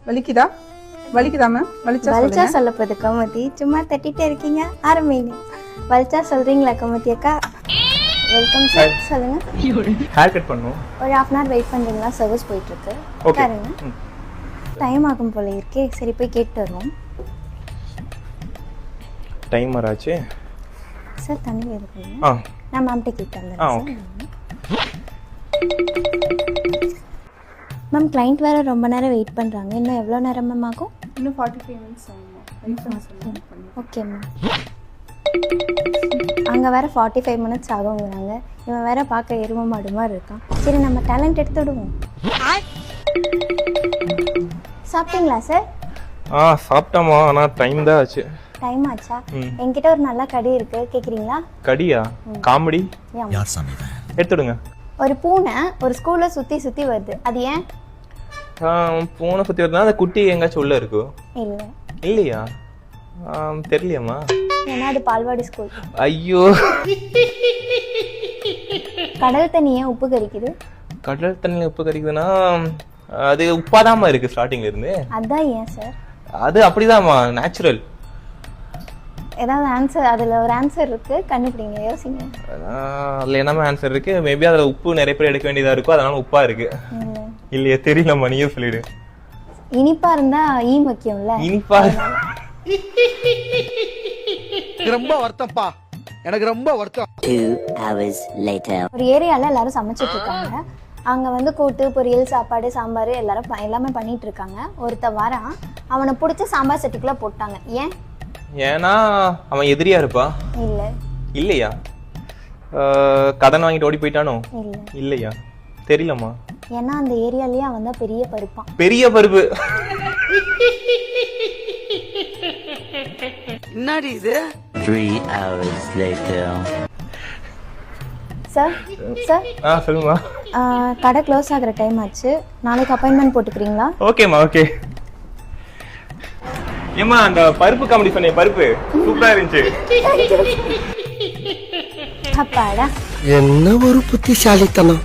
வலிக்குதா வலிக்குதா மேம்? வலிச்சா சொல்ல போகுது கோமதி, சும்மா தட்டிட்டே இருக்கீங்க. ஆரம்பிங்க. வலிச்சா சொல்றீங்களா கோமதி அக்கா? Welcome sir. சொல்லுங்க. ஹேர் கட் பண்ணும். ஒரு 1/2 hour வெயிட் பண்றீங்களா? சர்வீஸ் போயிட்டு இருக்கு. உட்காருங்க. டைம் ஆகும் போல இருக்கே. சரி போய் கேட்டு வருவோம். டைமர் ஆச்சு சார். தண்ணி எடுக்கணும். நான் மேம்கிட்ட கேட்டு வந்துடுறேன். மேம் கிளைண்ட் வேறு ரொம்ப நேரம் வெயிட் பண்ணுறாங்க. இன்னும் எவ்வளோ நேரம் மேம் ஆகும்? இன்னும் 45 minutes ஆகும். Okay ma'am. அங்கே வேறு 45 minutes ஆகுங்கிறாங்க. இவன் வேற பார்க்க எரும மாடு மாதிரி இருக்கான். சரி நம்ம டேலண்ட் எடுத்து விடுவோம். சாப்பிட்டீங்களா சார்? சாப்பிட்டோமா, ஆனால் டைம் தான் ஆச்சு. டைம் ஆச்சா? என்கிட்ட ஒரு நல்ல கடி இருக்கு, கேட்குறீங்களா? கடியா? காமெடி எடுத்துடுங்க. ஒரு பூனை ஒரு ஸ்கூல்ல சுத்தி சுத்தி வருது. அது ஏன்? பூனை சுற்றி வருதுன்னா அந்த குட்டி எங்காச்சும் உள்ள இருக்கு. இல்ல. இல்லையா? தெரியலையாம்மா. ஏன்னா அது பால்வாடி ஸ்கூல். ஐயோ. கடல் தண்ணி ஏன் உப்பு கரிக்குது? கடல் தண்ணியில் உப்பு கரிக்குதுன்னா அது உப்பாதாம்மா இருக்கு ஸ்டார்டிங்ல இருந்து. அதான் ஏன் சார்? அது அப்படிதாம்மா, நேச்சுரல். ஏதாவது ஆன்சர், அதுல ஒரு ஆன்சர் இருக்கு, கண்டுபிடிங்க, யோசிங்க. அதுல என்னமா ஆன்சர் இருக்கு? மேபி அதுல உப்பு நிறைய பேர் எடுக்க வேண்டியதா இருக்கும், அதனால உப்பா இருக்கு. இல்லையா? தெரியலம்மா, நீயே சொல்லிடு. இனிப்பா இருந்தா ஈ முக்கியம்ல. இனிப்பா ரொம்ப வருத்தம்ப்பா, எனக்கு ரொம்ப வருத்தம். 2 hours later. ஒரு ஏரியால எல்லாரும் சமைச்சிட்டு இருக்காங்க. அங்க வந்து கூட்டு பொரியல் சாப்பாடு சாம்பார் எல்லாமே பண்ணிட்டு இருக்காங்க. ஒருத்த வாரான், அவனை பிடிச்ச சாம்பார் சட்டிக்குள்ள போட்டாங்க. ஏன்? ஏன்னா அவன் எதிரியா இருப்பா. இல்ல. இல்லையா? கடன் வாங்கிட்டு ஓடி போயிட்டானோ? இல்ல. இல்லையா? தெரியலம்மா. ஏன்னா அந்த ஏரியாலயே அவன் தான் பெரிய பருப்பான். பெரிய பருப்பு. என்னடி இது? 3 hours later. சார் சொல்லுமா. கடை க்ளோஸ் ஆகுற டைம் ஆச்சு. நாளைக்கு அப்பாயின்மெண்ட் போட்டுக்கிறீங்களா? ஓகேம்மா, ஓகே. ஏம்மா அந்த பருப்பு காமெடி சொன்னே, பருப்பு சூப்பரா இருந்துச்சு. அப்பாடா, என்ன ஒரு புத்திசாலித்தனம்.